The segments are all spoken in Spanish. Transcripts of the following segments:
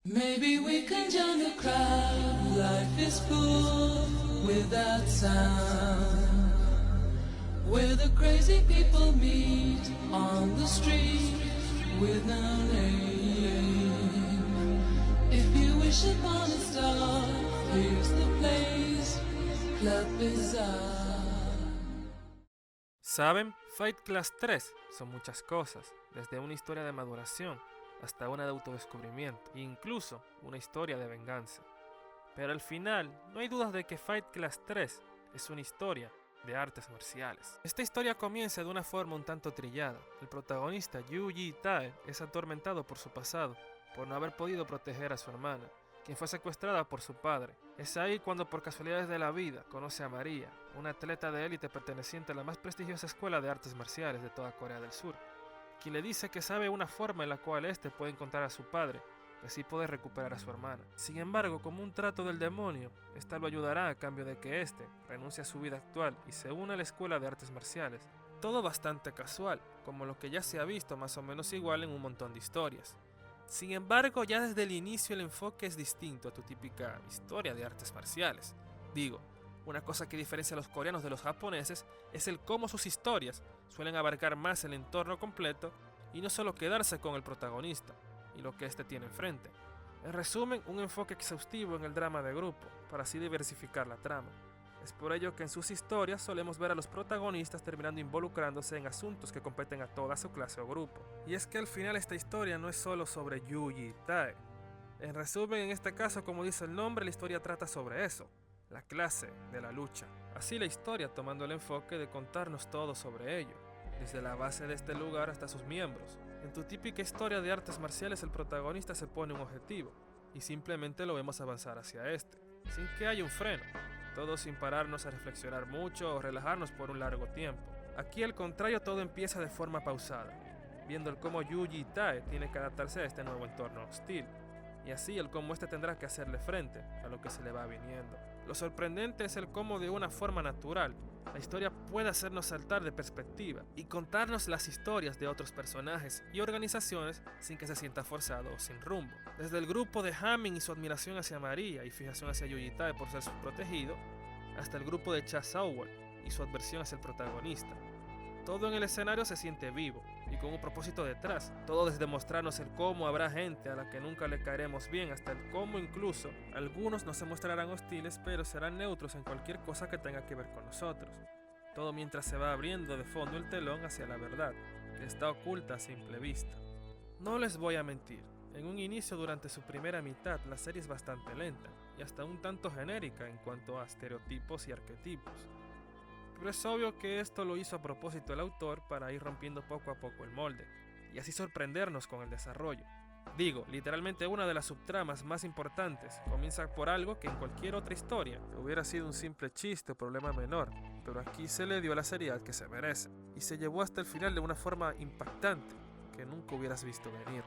Maybe we can join the crowd. Life is full without sound, where the crazy people meet on the street with no name. If you wish upon a star, here's the place, Club Bizarre. ¿Saben? Fight Class 3 son muchas cosas, desde una historia de maduración hasta una de autodescubrimiento, e incluso una historia de venganza. Pero al final, no hay dudas de que Fight Class 3 es una historia de artes marciales. Esta historia comienza de una forma un tanto trillada. El protagonista, Yuji Tae, es atormentado por su pasado, por no haber podido proteger a su hermana, quien fue secuestrada por su padre. Es ahí cuando por casualidades de la vida conoce a María, una atleta de élite perteneciente a la más prestigiosa escuela de artes marciales de toda Corea del Sur, quien le dice que sabe una forma en la cual éste puede encontrar a su padre y así poder recuperar a su hermana. Sin embargo, como un trato del demonio, esta lo ayudará a cambio de que éste renuncie a su vida actual y se una a la escuela de artes marciales. Todo bastante casual, como lo que ya se ha visto más o menos igual en un montón de historias. Sin embargo, ya desde el inicio el enfoque es distinto a tu típica historia de artes marciales. Digo, una cosa que diferencia a los coreanos de los japoneses es el cómo sus historias suelen abarcar más el entorno completo y no solo quedarse con el protagonista y lo que éste tiene enfrente. En resumen, un enfoque exhaustivo en el drama de grupo, para así diversificar la trama. Es por ello que en sus historias solemos ver a los protagonistas terminando involucrándose en asuntos que competen a toda su clase o grupo. Y es que al final esta historia no es solo sobre Yuji Tae. En resumen, en este caso, como dice el nombre, la historia trata sobre eso, la clase de la lucha. Así la historia tomando el enfoque de contarnos todo sobre ello, desde la base de este lugar hasta sus miembros. En tu típica historia de artes marciales el protagonista se pone un objetivo y simplemente lo vemos avanzar hacia este, sin que haya un freno, todo sin pararnos a reflexionar mucho o relajarnos por un largo tiempo. Aquí al contrario todo empieza de forma pausada, viendo el cómo Yuji Tae tiene que adaptarse a este nuevo entorno hostil, y así el cómo este tendrá que hacerle frente a lo que se le va viniendo. Lo sorprendente es el cómo de una forma natural la historia puede hacernos saltar de perspectiva y contarnos las historias de otros personajes y organizaciones sin que se sienta forzado o sin rumbo. Desde el grupo de Hamin y su admiración hacia María y fijación hacia Yuji Tae por ser su protegido, hasta el grupo de Cha Saowon y su adversión hacia el protagonista. Todo en el escenario se siente vivo y con un propósito detrás. Todo desde mostrarnos el cómo habrá gente a la que nunca le caeremos bien, hasta el cómo incluso algunos no se mostrarán hostiles, pero serán neutros en cualquier cosa que tenga que ver con nosotros. Todo mientras se va abriendo de fondo el telón hacia la verdad, que está oculta a simple vista. No les voy a mentir, en un inicio durante su primera mitad la serie es bastante lenta y hasta un tanto genérica en cuanto a estereotipos y arquetipos. Pero es obvio que esto lo hizo a propósito el autor para ir rompiendo poco a poco el molde, y así sorprendernos con el desarrollo. Digo, literalmente una de las subtramas más importantes comienza por algo que en cualquier otra historia hubiera sido un simple chiste o problema menor, pero aquí se le dio la seriedad que se merece, y se llevó hasta el final de una forma impactante que nunca hubieras visto venir.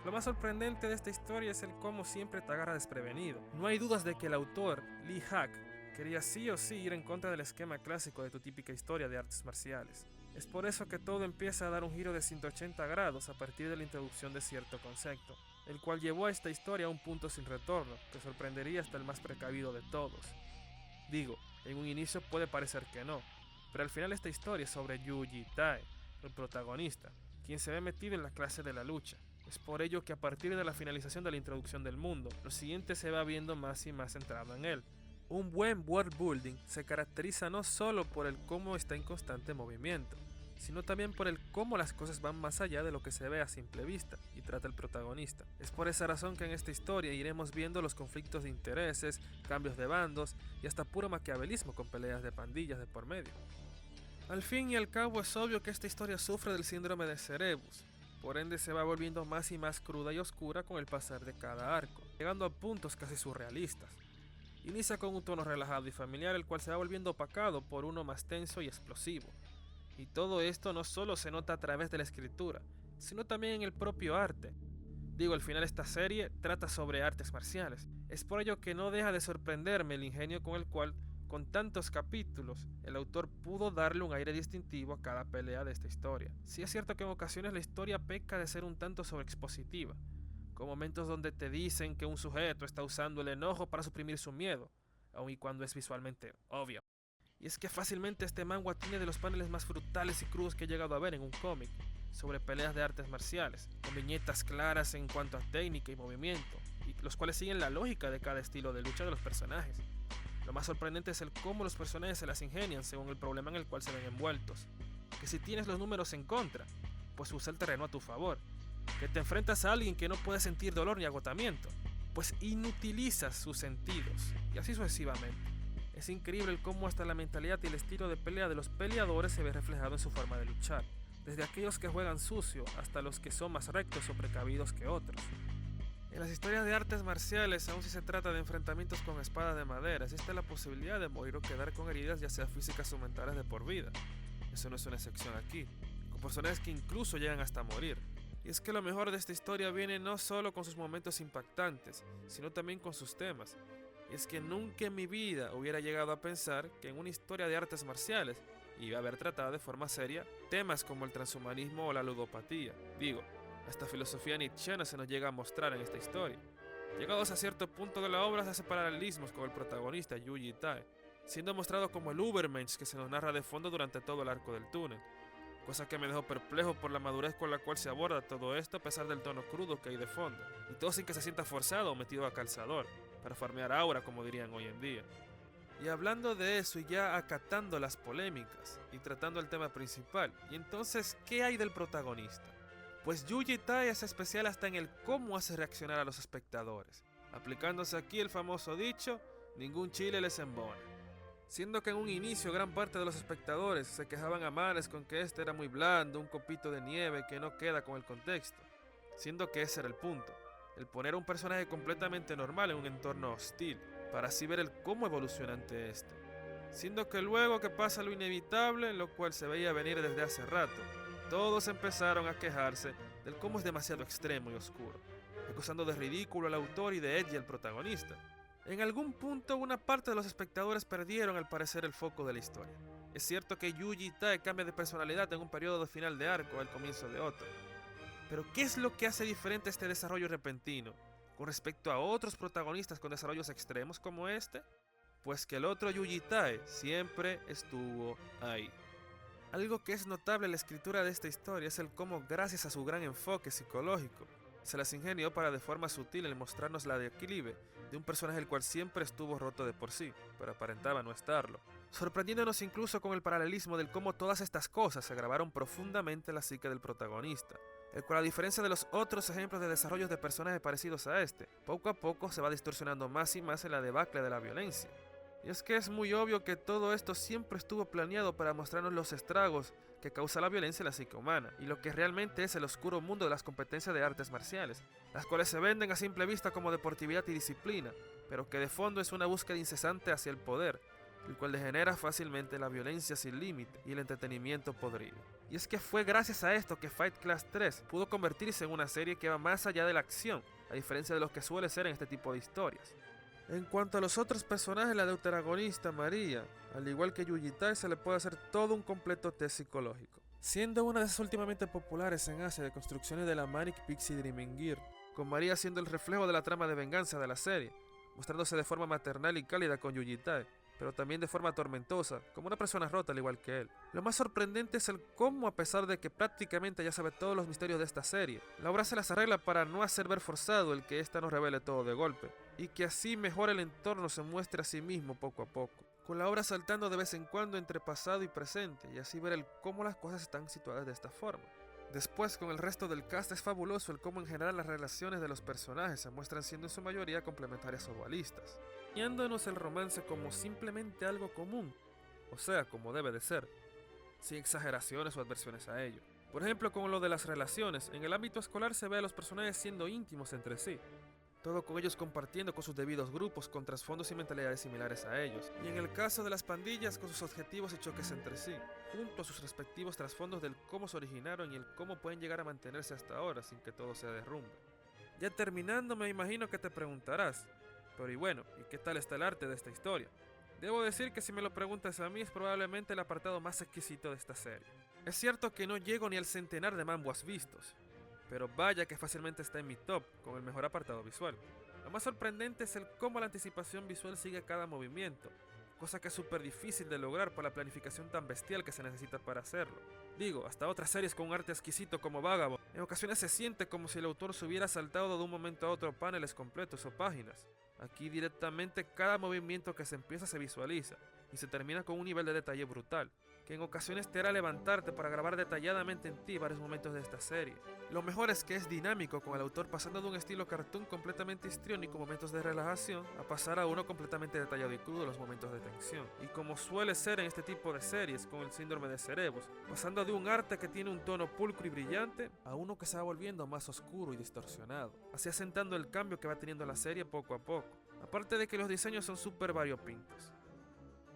Lo más sorprendente de esta historia es el cómo siempre te agarra desprevenido. No hay dudas de que el autor, Lee Hack, quería sí o sí ir en contra del esquema clásico de tu típica historia de artes marciales. Es por eso que todo empieza a dar un giro de 180 grados a partir de la introducción de cierto concepto, el cual llevó a esta historia a un punto sin retorno, que sorprendería hasta el más precavido de todos. Digo, en un inicio puede parecer que no, pero al final esta historia es sobre Yuji Tae, el protagonista, quien se ve metido en la clase de la lucha. Es por ello que a partir de la finalización de la introducción del mundo, lo siguiente se va viendo más y más centrado en él. Un buen world building se caracteriza no solo por el cómo está en constante movimiento, sino también por el cómo las cosas van más allá de lo que se ve a simple vista y trata el protagonista. Es por esa razón que en esta historia iremos viendo los conflictos de intereses, cambios de bandos y hasta puro maquiavelismo con peleas de pandillas de por medio. Al fin y al cabo es obvio que esta historia sufre del síndrome de Cerebus, por ende se va volviendo más y más cruda y oscura con el pasar de cada arco, llegando a puntos casi surrealistas. Inicia con un tono relajado y familiar, el cual se va volviendo opacado por uno más tenso y explosivo. Y todo esto no solo se nota a través de la escritura, sino también en el propio arte. Digo, al final esta serie trata sobre artes marciales. Es por ello que no deja de sorprenderme el ingenio con el cual, con tantos capítulos, el autor pudo darle un aire distintivo a cada pelea de esta historia. Sí es cierto que en ocasiones la historia peca de ser un tanto sobreexpositiva, con momentos donde te dicen que un sujeto está usando el enojo para suprimir su miedo, aun y cuando es visualmente obvio. Y es que fácilmente este manga tiene de los paneles más brutales y crudos que he llegado a ver en un cómic, sobre peleas de artes marciales, con viñetas claras en cuanto a técnica y movimiento, y los cuales siguen la lógica de cada estilo de lucha de los personajes. Lo más sorprendente es el cómo los personajes se las ingenian según el problema en el cual se ven envueltos. Que si tienes los números en contra, pues usa el terreno a tu favor. Que te enfrentas a alguien que no puede sentir dolor ni agotamiento, pues inutilizas sus sentidos, y así sucesivamente. Es increíble el cómo hasta la mentalidad y el estilo de pelea de los peleadores se ve reflejado en su forma de luchar, desde aquellos que juegan sucio hasta los que son más rectos o precavidos que otros. En las historias de artes marciales, aun si se trata de enfrentamientos con espadas de madera, existe la posibilidad de morir o quedar con heridas ya sea físicas o mentales de por vida. Eso no es una excepción aquí, con personajes que incluso llegan hasta morir. Y es que lo mejor de esta historia viene no solo con sus momentos impactantes, sino también con sus temas. Y es que nunca en mi vida hubiera llegado a pensar que en una historia de artes marciales iba a haber tratado de forma seria temas como el transhumanismo o la ludopatía. Digo, esta filosofía nietzscheana se nos llega a mostrar en esta historia. Llegados a cierto punto de la obra se hace paralelismos con el protagonista Yuji Tai, siendo mostrado como el Ubermensch que se nos narra de fondo durante todo el arco del túnel, cosa que me dejó perplejo por la madurez con la cual se aborda todo esto a pesar del tono crudo que hay de fondo, y todo sin que se sienta forzado o metido a calzador, para farmear aura como dirían hoy en día. Y hablando de eso y ya acatando las polémicas y tratando el tema principal, y entonces, ¿qué hay del protagonista? Pues Yuji Tai es especial hasta en el cómo hace reaccionar a los espectadores, aplicándose aquí el famoso dicho, ningún chile les embona. Siendo que en un inicio gran parte de los espectadores se quejaban a mares con que este era muy blando, un copito de nieve que no queda con el contexto, siendo que ese era el punto, el poner a un personaje completamente normal en un entorno hostil, para así ver el cómo evoluciona ante este. Siendo que luego que pasa lo inevitable, lo cual se veía venir desde hace rato, todos empezaron a quejarse del cómo es demasiado extremo y oscuro, acusando de ridículo al autor y de edgy al protagonista. En algún punto una parte de los espectadores perdieron al parecer el foco de la historia. Es cierto que Yuji Tai cambia de personalidad en un periodo de final de arco al comienzo de otro. Pero ¿qué es lo que hace diferente este desarrollo repentino con respecto a otros protagonistas con desarrollos extremos como este? Pues que el otro Yuji Tai siempre estuvo ahí. Algo que es notable en la escritura de esta historia es el cómo, gracias a su gran enfoque psicológico, se las ingenió para de forma sutil el mostrarnos la declive de un personaje el cual siempre estuvo roto de por sí, pero aparentaba no estarlo, sorprendiéndonos incluso con el paralelismo del cómo todas estas cosas se grabaron profundamente en la psique del protagonista, el cual a diferencia de los otros ejemplos de desarrollos de personajes parecidos a este, poco a poco se va distorsionando más y más en la debacle de la violencia. Y es que es muy obvio que todo esto siempre estuvo planeado para mostrarnos los estragos que causa la violencia en la psique humana, y lo que realmente es el oscuro mundo de las competencias de artes marciales, las cuales se venden a simple vista como deportividad y disciplina, pero que de fondo es una búsqueda incesante hacia el poder, el cual degenera fácilmente la violencia sin límite y el entretenimiento podrido. Y es que fue gracias a esto que Fight Class 3 pudo convertirse en una serie que va más allá de la acción, a diferencia de lo que suele ser en este tipo de historias. En cuanto a los otros personajes, la deuteragonista María, al igual que Yuji Tai, se le puede hacer todo un completo test psicológico, siendo una de esas últimamente populares en Asia de construcciones de la Manic Pixie Dreaming Gear, con María siendo el reflejo de la trama de venganza de la serie, mostrándose de forma maternal y cálida con Yuji Tai, pero también de forma tormentosa, como una persona rota al igual que él. Lo más sorprendente es el cómo, a pesar de que prácticamente ya sabe todos los misterios de esta serie, la obra se las arregla para no hacer ver forzado el que ésta nos revele todo de golpe, y que así mejor el entorno se muestre a sí mismo poco a poco, con la obra saltando de vez en cuando entre pasado y presente, y así ver el cómo las cosas están situadas de esta forma. Después, con el resto del cast es fabuloso el cómo en general las relaciones de los personajes se muestran siendo en su mayoría complementarias o dualistas, guiándonos el romance como simplemente algo común, o sea, como debe de ser, sin exageraciones o adversiones a ello. Por ejemplo, con lo de las relaciones, en el ámbito escolar se ve a los personajes siendo íntimos entre sí, todo con ellos compartiendo con sus debidos grupos con trasfondos y mentalidades similares a ellos, y en el caso de las pandillas con sus objetivos y choques entre sí, junto a sus respectivos trasfondos del cómo se originaron y el cómo pueden llegar a mantenerse hasta ahora sin que todo se derrumbe. Ya terminando, me imagino que te preguntarás, pero y bueno, ¿y qué tal está el arte de esta historia? Debo decir que si me lo preguntas a mí es probablemente el apartado más exquisito de esta serie. Es cierto que no llego ni al centenar de manhwas vistos, pero vaya que fácilmente está en mi top con el mejor apartado visual. Lo más sorprendente es el cómo la anticipación visual sigue cada movimiento, cosa que es súper difícil de lograr por la planificación tan bestial que se necesita para hacerlo. Digo, hasta otras series con un arte exquisito como Vagabond, en ocasiones se siente como si el autor se hubiera saltado de un momento a otro paneles completos o páginas. Aquí directamente cada movimiento que se empieza se visualiza y se termina con un nivel de detalle brutal, que en ocasiones te hará levantarte para grabar detalladamente en ti varios momentos de esta serie. Lo mejor es que es dinámico, con el autor pasando de un estilo cartoon completamente histriónico, momentos de relajación, a pasar a uno completamente detallado y crudo, los momentos de tensión. Y como suele ser en este tipo de series, con el síndrome de Cerebos, pasando de un arte que tiene un tono pulcro y brillante, a uno que se va volviendo más oscuro y distorsionado, así asentando el cambio que va teniendo la serie poco a poco. Aparte de que los diseños son súper variopintos.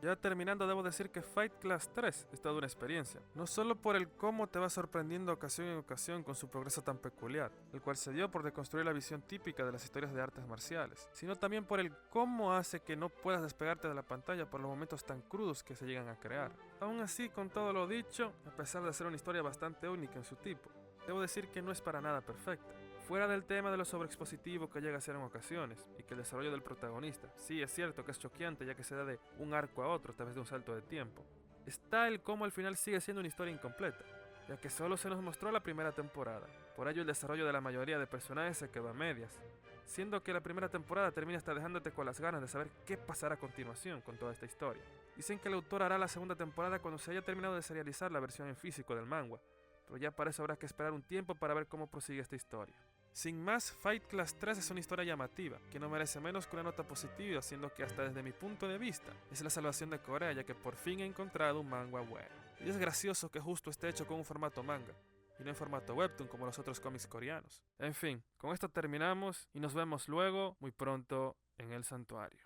Ya terminando, debo decir que Fight Class 3 es toda una experiencia, no solo por el cómo te va sorprendiendo ocasión en ocasión con su progreso tan peculiar, el cual se dio por deconstruir la visión típica de las historias de artes marciales, sino también por el cómo hace que no puedas despegarte de la pantalla por los momentos tan crudos que se llegan a crear. Aún así, con todo lo dicho, a pesar de ser una historia bastante única en su tipo, debo decir que no es para nada perfecta. Fuera del tema de lo sobreexpositivo que llega a ser en ocasiones, y que el desarrollo del protagonista, sí es cierto que es choqueante ya que se da de un arco a otro a través de un salto de tiempo, está el cómo al final sigue siendo una historia incompleta, ya que solo se nos mostró la primera temporada. Por ello el desarrollo de la mayoría de personajes se quedó a medias, siendo que la primera temporada termina hasta dejándote con las ganas de saber qué pasará a continuación con toda esta historia. Dicen que el autor hará la segunda temporada cuando se haya terminado de serializar la versión en físico del manga, pero ya para eso habrá que esperar un tiempo para ver cómo prosigue esta historia. Sin más, Fight Class 3 es una historia llamativa, que no merece menos que una nota positiva, siendo que hasta desde mi punto de vista es la salvación de Corea, ya que por fin he encontrado un manga bueno. Y es gracioso que justo esté hecho con un formato manga, y no en formato webtoon como los otros cómics coreanos. En fin, con esto terminamos y nos vemos luego, muy pronto, en el santuario.